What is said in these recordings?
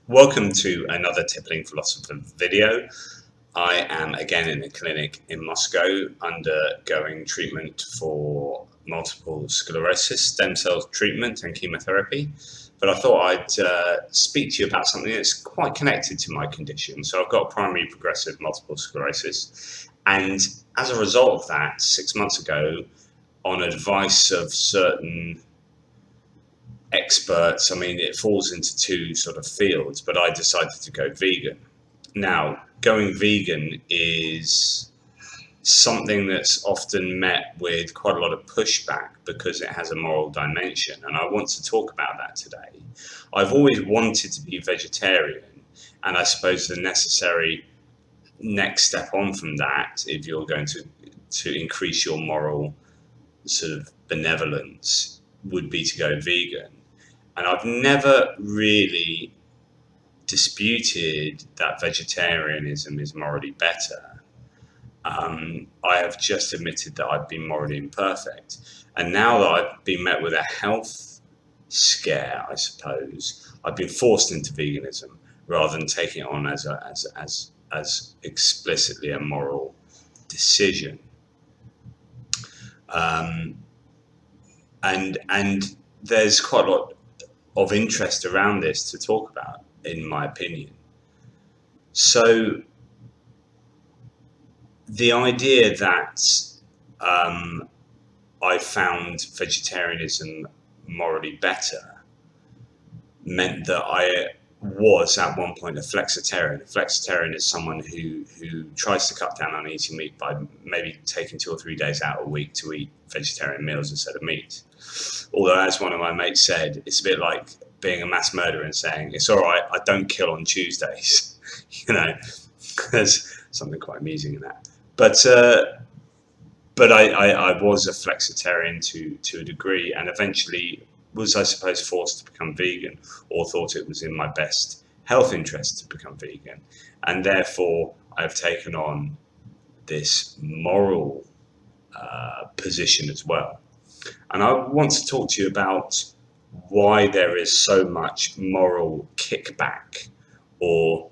Welcome to another Tippling Philosopher video. I am again in a clinic in Moscow undergoing treatment for multiple sclerosis, stem cell treatment and chemotherapy. But I thought I'd speak to you about something that's quite connected to my condition. So I've got primary progressive multiple sclerosis. And as a result of that, 6 months ago, on advice of certain experts, I mean, it falls into two sort of fields, but I decided to go vegan. Now, going vegan is something that's often met with quite a lot of pushback because it has a moral dimension, and I want to talk about that today. I've always wanted to be vegetarian, and I suppose the necessary next step on from that, if you're going to increase your moral sort of benevolence, would be to go vegan. And I've never really disputed that vegetarianism is morally better. I have just admitted that I've been morally imperfect. And now that I've been met with a health scare, I suppose, I've been forced into veganism rather than taking it on as explicitly a moral decision. And there's quite a lot of interest around this to talk about, in my opinion. So the idea that I found vegetarianism morally better meant that I was at one point a flexitarian. A flexitarian is someone who tries to cut down on eating meat by maybe taking 2 or 3 days out a week to eat vegetarian meals instead of meat. Although, as one of my mates said, it's a bit like being a mass murderer and saying, it's all right, I don't kill on Tuesdays. There's something quite amusing in that. But I was a flexitarian to a degree, and eventually was, I suppose, forced to become vegan, or thought it was in my best health interest to become vegan. And therefore, I've taken on this moral position as well. And I want to talk to you about why there is so much moral kickback or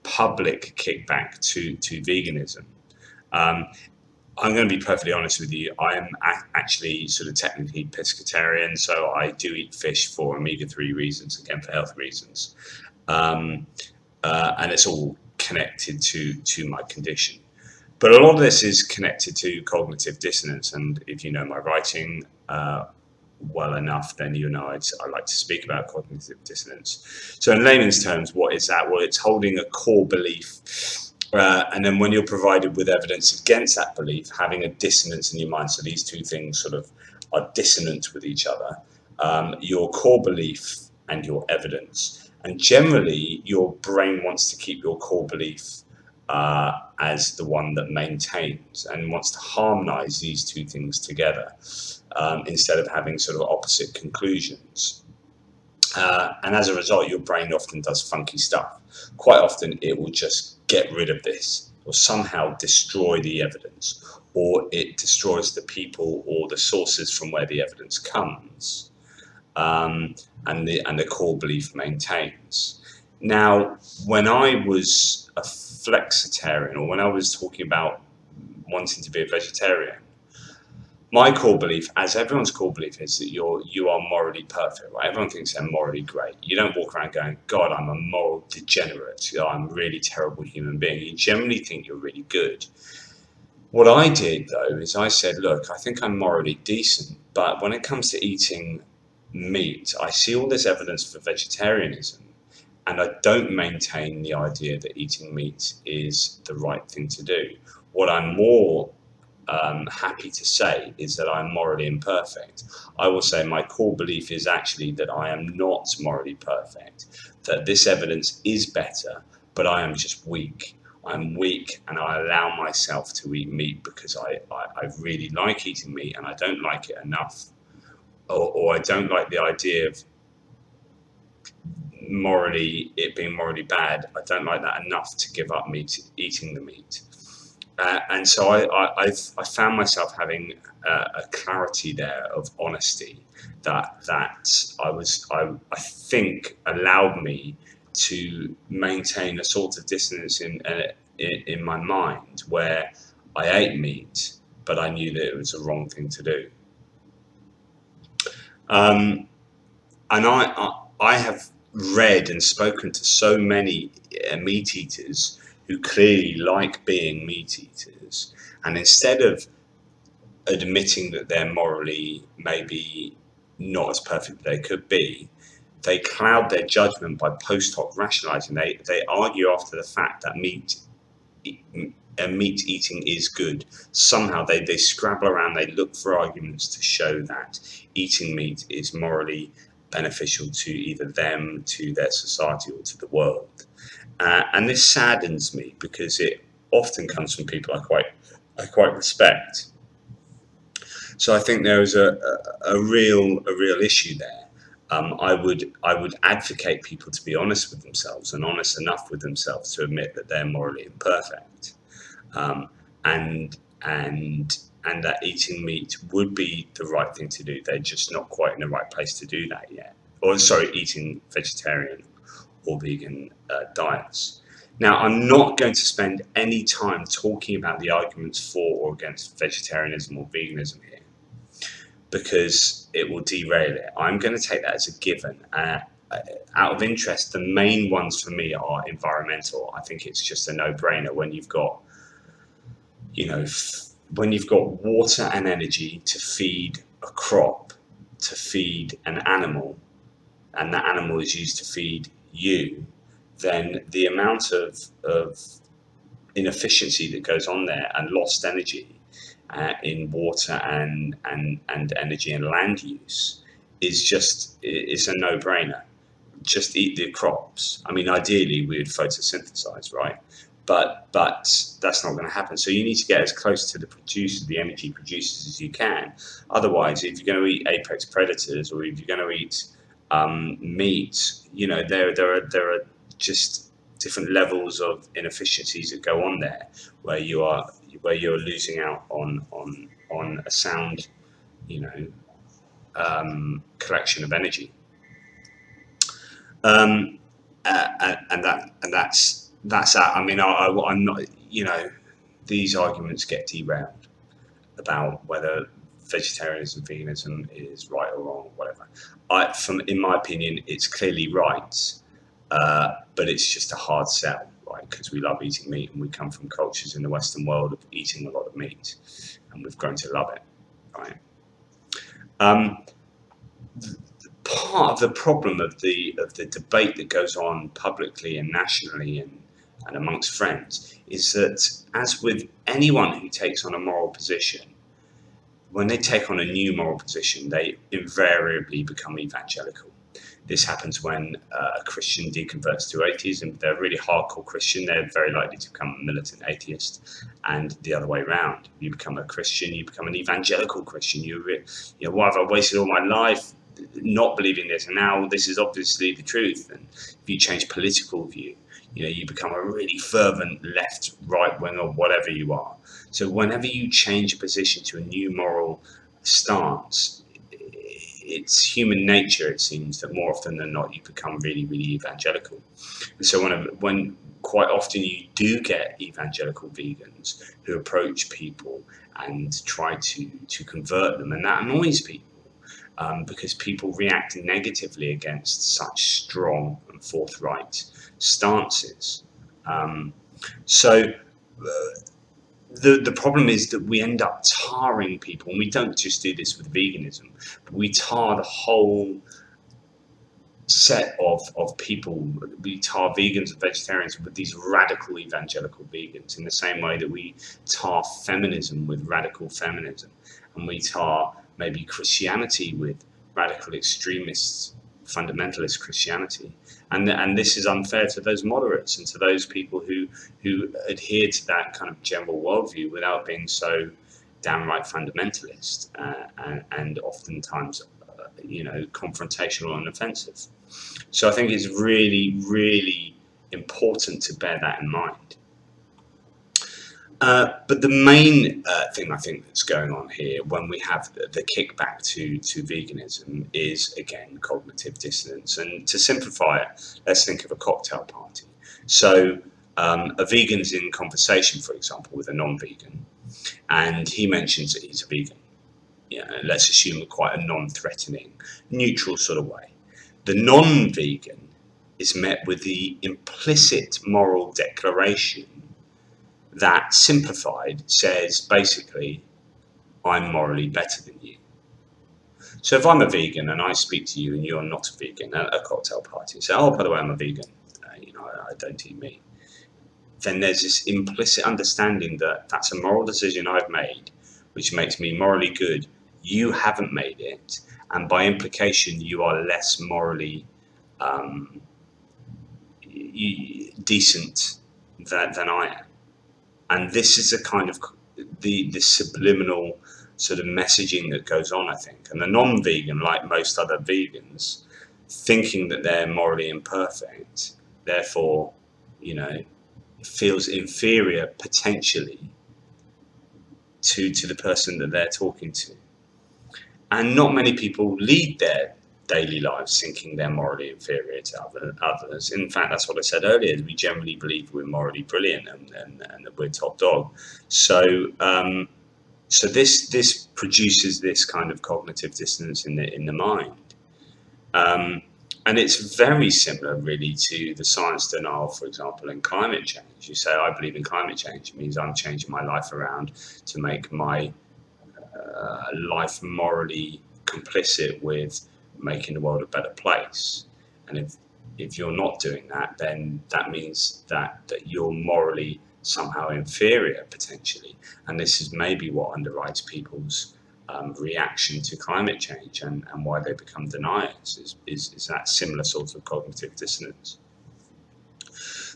public kickback to veganism. I'm going to be perfectly honest with you. I am actually sort of technically pescatarian, so I do eat fish for omega-3 reasons, again for health reasons, and it's all connected to my condition. But a lot of this is connected to cognitive dissonance, and if you know my writing well enough, then you know I like to speak about cognitive dissonance. So in layman's terms, what is that? Well, it's holding a core belief, and then when you're provided with evidence against that belief, having a dissonance in your mind. So these two things sort of are dissonant with each other, your core belief and your evidence. And generally, your brain wants to keep your core belief as the one that maintains and wants to harmonize these two things together instead of having sort of opposite conclusions. And as a result, your brain often does funky stuff. Quite often, it will just get rid of this or somehow destroy the evidence, or it destroys the people or the sources from where the evidence comes, and the core belief maintains. Now, when I was a flexitarian, or when I was talking about wanting to be a vegetarian, my core belief, as everyone's core belief, is that you are morally perfect, right? Everyone thinks they're morally great. You don't walk around going, God, I'm a moral degenerate. I'm a really terrible human being. You generally think you're really good. What I did, though, is I said, look, I think I'm morally decent, but when it comes to eating meat, I see all this evidence for vegetarianism, and I don't maintain the idea that eating meat is the right thing to do. What I'm more happy to say is that I'm morally imperfect. I will say my core belief is actually that I am not morally perfect, that this evidence is better, but I am just weak. I'm weak, and I allow myself to eat meat because I really like eating meat, and I don't like it enough, or I don't like the idea of it being morally bad. I don't like that enough to give up eating the meat. And so I found myself having a clarity there of honesty that I think allowed me to maintain a sort of dissonance in my mind where I ate meat, but I knew that it was the wrong thing to do. Um, and I have read and spoken to so many meat eaters who clearly like being meat eaters, and instead of admitting that they're morally maybe not as perfect as they could be, they cloud their judgment by post hoc rationalizing. They argue after the fact that meat eating is good. Somehow they scrabble around, they look for arguments to show that eating meat is morally beneficial to either them, to their society, or to the world. And this saddens me because it often comes from people I quite respect. So I think there is a real issue there. I would advocate people to be honest with themselves and honest enough with themselves to admit that they're morally imperfect, um, and and that eating meat would be the right thing to do. They're just not quite in the right place to do that yet. Or sorry, eating vegetarian or vegan diets. Now, I'm not going to spend any time talking about the arguments for or against vegetarianism or veganism here, because it will derail it. I'm going to take that as a given. Out of interest, the main ones for me are environmental. I think it's just a no-brainer when you've got, when you've got water and energy to feed a crop, to feed an animal, and that animal is used to feed you, then the amount of inefficiency that goes on there and lost energy in water and energy and land use it's a no-brainer. Just eat the crops. I mean, ideally we would photosynthesize, right? But that's not going to happen. So you need to get as close to the energy producers as you can. Otherwise, if you're going to eat apex predators or if you're going to eat meat, there are just different levels of inefficiencies that go on there, where you're losing out on a sound, collection of energy, um, and that's that. I mean, I'm not, these arguments get derailed about whether vegetarianism, veganism is right or wrong, whatever. In my opinion, it's clearly right, but it's just a hard sell, right? Because we love eating meat, and we come from cultures in the Western world of eating a lot of meat, and we've grown to love it, right? Um, Part of the problem of the debate that goes on publicly and nationally and amongst friends is that, as with anyone who takes on a moral position, when they take on a new moral position, they invariably become evangelical. This happens when a Christian deconverts to atheism. They're a really hardcore Christian. They're very likely to become a militant atheist, and the other way around. You become a Christian, you become an evangelical Christian. Why have I wasted all my life not believing this, and now this is obviously the truth? And if you change political view, you become a really fervent left, right wing, or whatever you are. So whenever you change a position to a new moral stance, it's human nature, it seems, that more often than not you become really, really evangelical. And so when quite often you do get evangelical vegans who approach people and try to convert them, and that annoys people. Because people react negatively against such strong and forthright stances. So the problem is that we end up tarring people, and we don't just do this with veganism, but we tar the whole set of people. We tar vegans and vegetarians with these radical evangelical vegans, in the same way that we tar feminism with radical feminism, and we tar maybe Christianity with radical extremists, fundamentalist Christianity. And this is unfair to those moderates and to those people who adhere to that kind of general worldview without being so downright fundamentalist and oftentimes confrontational and offensive. So I think it's really, really important to bear that in mind. But the main thing I think that's going on here when we have the kickback to veganism is, again, cognitive dissonance. And to simplify it, let's think of a cocktail party. So a vegan's in conversation, for example, with a non-vegan, and he mentions that he's a vegan. Yeah, let's assume quite a non-threatening, neutral sort of way. The non-vegan is met with the implicit moral declaration that, simplified, says basically, I'm morally better than you. So if I'm a vegan and I speak to you and you're not a vegan at a cocktail party and say, oh, by the way, I'm a vegan, I don't eat meat, then there's this implicit understanding that that's a moral decision I've made, which makes me morally good. You haven't made it, and by implication, you are less morally decent than I am. And this is a kind of the subliminal sort of messaging that goes on, I think. And the non-vegan, like most other vegans, thinking that they're morally imperfect, therefore, feels inferior potentially to the person that they're talking to. And not many people lead their daily lives thinking they're morally inferior to others. In fact, that's what I said earlier. We generally believe we're morally brilliant and that we're top dog. So this produces this kind of cognitive dissonance in the mind. And it's very similar, really, to the science denial, for example, in climate change. You say, I believe in climate change. It means I'm changing my life around to make my life morally complicit with making the world a better place. And if you're not doing that, then that means that you're morally somehow inferior, potentially. And this is maybe what underwrites people's reaction to climate change and why they become deniers, is that similar sort of cognitive dissonance.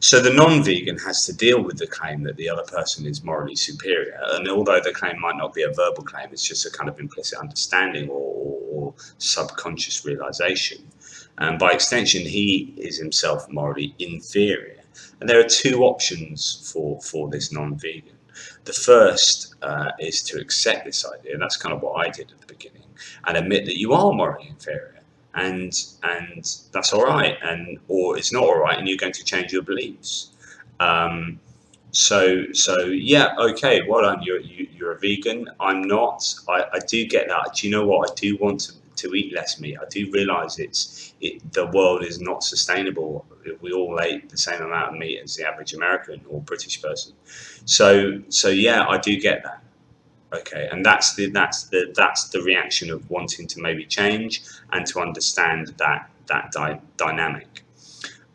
So the non-vegan has to deal with the claim that the other person is morally superior. And although the claim might not be a verbal claim, it's just a kind of implicit understanding or subconscious realization. And by extension, he is himself morally inferior. And there are two options for this non-vegan. The first is to accept this idea, and that's kind of what I did at the beginning, and admit that you are morally inferior. And that's all right, or it's not all right, and you're going to change your beliefs. So yeah, okay, well done. You're a vegan. I'm not. I do get that. Do you know what? I do want to eat less meat. I do realise the world is not sustainable if we all ate the same amount of meat as the average American or British person. So yeah, I do get that. Okay, and that's the reaction of wanting to maybe change and to understand that dynamic.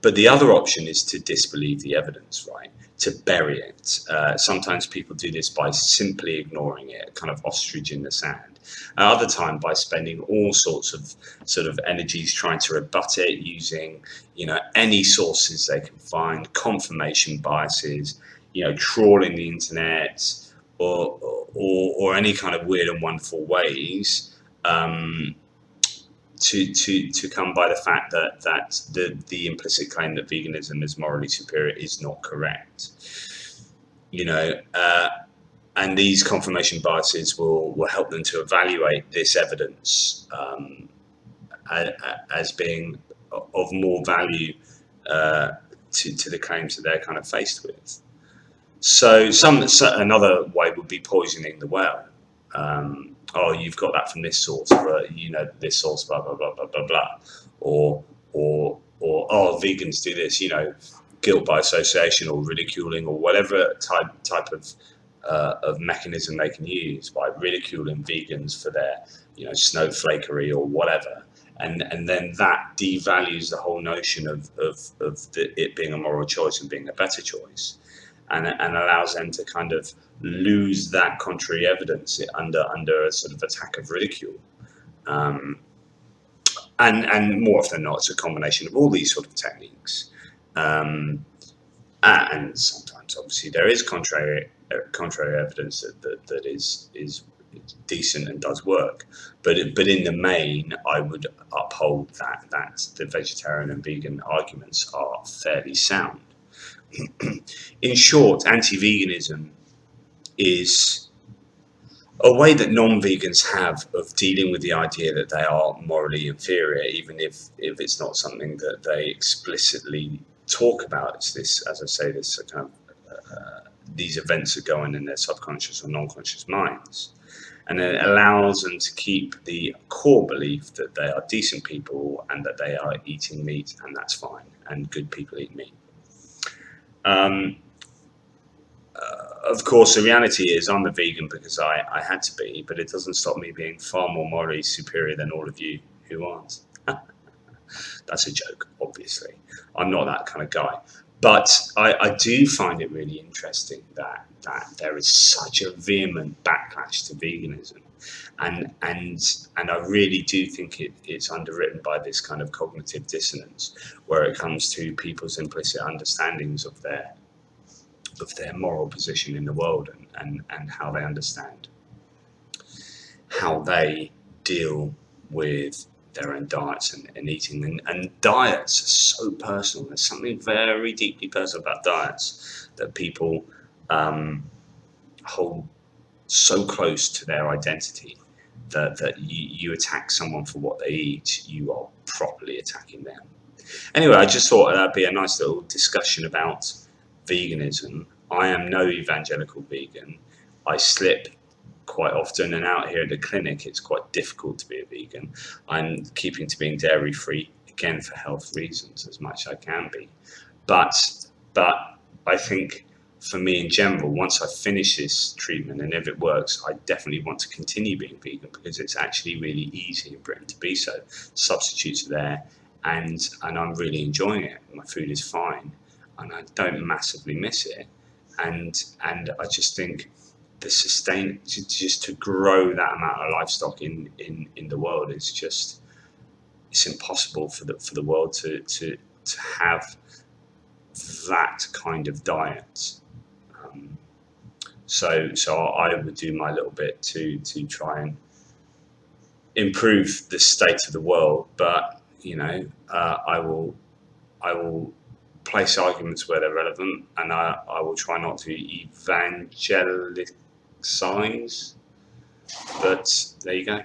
But the other option is to disbelieve the evidence, right? To bury it. Sometimes people do this by simply ignoring it, kind of ostrich in the sand. Other time by spending all sorts of sort of energies trying to rebut it, using any sources they can find, confirmation biases, trawling the internet, or any kind of weird and wonderful ways to come by the fact that the implicit claim that veganism is morally superior is not correct. And these confirmation biases will help them to evaluate this evidence as being of more value to the claims that they're kind of faced with. So another way would be poisoning the well. You've got that from this source, or this source, blah blah blah blah blah blah, or vegans do this, guilt by association or ridiculing or whatever type of mechanism they can use by ridiculing vegans for their snowflakery or whatever, and then that devalues the whole notion of it being a moral choice and being a better choice. And allows them to kind of lose that contrary evidence under a sort of attack of ridicule. And more often than not, it's a combination of all these sort of techniques. And sometimes, obviously, there is contrary evidence that is decent and does work. But in the main, I would uphold that the vegetarian and vegan arguments are fairly sound. In short, anti-veganism is a way that non-vegans have of dealing with the idea that they are morally inferior, even if it's not something that they explicitly talk about. It's this, as I say, this kind of these events that go on in their subconscious or non-conscious minds, and it allows them to keep the core belief that they are decent people and that they are eating meat, and that's fine, and good people eat meat. Of course, the reality is I'm a vegan because I had to be, but it doesn't stop me being far more morally superior than all of you who aren't. That's a joke, obviously. I'm not that kind of guy. But I do find it really interesting that there is such a vehement backlash to veganism. And I really do think it's underwritten by this kind of cognitive dissonance where it comes to people's implicit understandings of their moral position in the world and how they understand how they deal with their own diets and eating. And diets are so personal. There's something very deeply personal about diets that people hold so close to their identity that you attack someone for what they eat, you are properly attacking them. Anyway, I just thought that'd be a nice little discussion about veganism. I am no evangelical vegan. I slip quite often, and out here at the clinic it's quite difficult to be a vegan. I'm keeping to being dairy free, again for health reasons, as much as I can be. But I think for me in general, once I finish this treatment and if it works, I definitely want to continue being vegan because it's actually really easy in Britain to be so. Substitutes are there, and I'm really enjoying it. My food is fine and I don't massively miss it, and I just think the just to grow that amount of livestock in the world is just, it's impossible for the world to have that kind of diet. So I would do my little bit to try and improve the state of the world, but I will place arguments where they're relevant, and I will try not to evangelicize. But there you go.